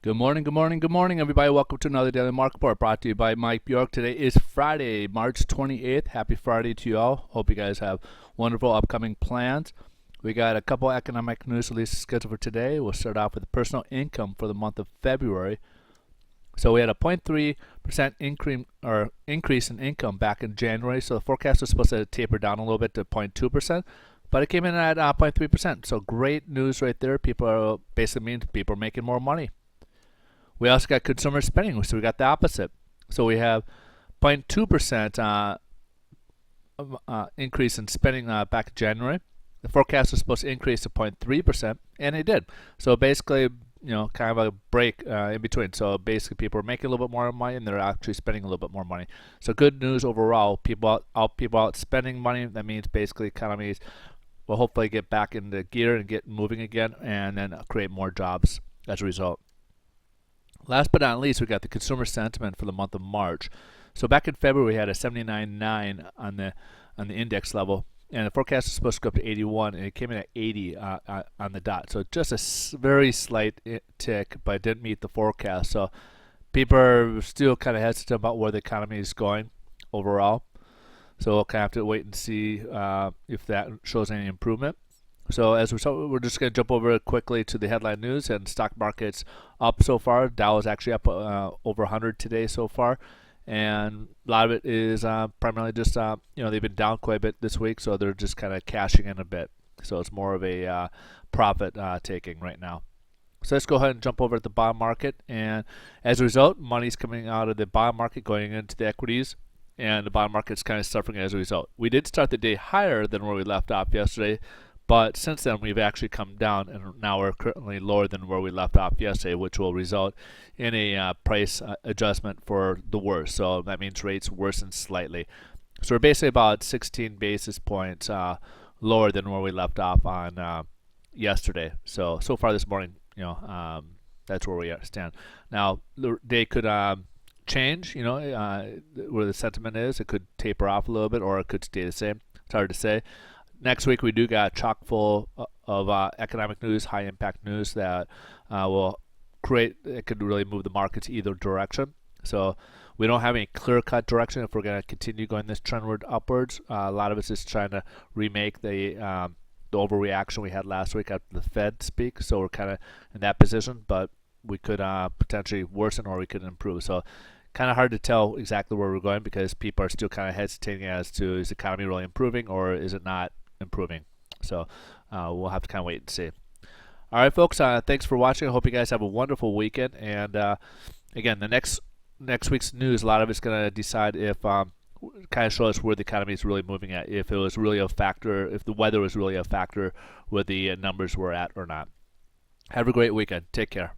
Good morning, good morning, good morning, everybody. Welcome to another Daily Market Report brought to you by Mike Bjork. Today is Friday, March 28th. Happy Friday to you all. Hope you guys have wonderful upcoming plans. We got a couple economic news releases scheduled for today. We'll start off with personal income for the month of February. So we had a 0.3% increase in income back in January. So the forecast was supposed to taper down a little bit to 0.2%. But it came in at 0.3%. So great news right there. Basically means people are making more money. We also got consumer spending, so we got the opposite. So we have 0.2% increase in spending back in January. The forecast was supposed to increase to 0.3%, and it did. So basically, kind of a break in between. So basically, people are making a little bit more money, and they're actually spending a little bit more money. So good news overall. People out spending money. That means basically economies will hopefully get back into gear and get moving again, and then create more jobs as a result. Last but not least, we got the consumer sentiment for the month of March. So back in February, we had a 79.9 on the index level, and the forecast was supposed to go up to 81, and it came in at 80 on the dot. So just a very slight tick, but it didn't meet the forecast. So people are still kind of hesitant about where the economy is going overall. So we'll kind of have to wait and see if that shows any improvement. So as a result, we're just going to jump over quickly to the headline news, and stock market's up so far. Dow is actually up over 100 today so far, and a lot of it is primarily just they've been down quite a bit this week, so they're just kind of cashing in a bit. So it's more of a profit taking right now. So let's go ahead and jump over to the bond market, and as a result, money's coming out of the bond market going into the equities, and the bond market's kind of suffering as a result. We did start the day higher than where we left off yesterday, but since then, we've actually come down, and now we're currently lower than where we left off yesterday, which will result in a price adjustment for the worst. So that means rates worsen slightly. So we're basically about 16 basis points lower than where we left off on yesterday. So far this morning, that's where we stand. Now, the day could change, where the sentiment is. It could taper off a little bit, or it could stay the same. It's hard to say. Next week, we do got chock full of economic news, high impact news that it could really move the markets either direction. So we don't have any clear cut direction if we're going to continue going this trendward upwards. A lot of it's just trying to remake the overreaction we had last week after the Fed speak. So we're kind of in that position, but we could potentially worsen or we could improve. So kind of hard to tell exactly where we're going because people are still kind of hesitating as to is the economy really improving or is it not improving. So we'll have to kind of wait and see. All right, folks, thanks for watching. I hope you guys have a wonderful weekend. And again, the next week's news, a lot of it's going to decide if kind of show us where the economy is really moving at, if it was really a factor, if the weather was really a factor where the numbers were at or not. Have a great weekend. Take care.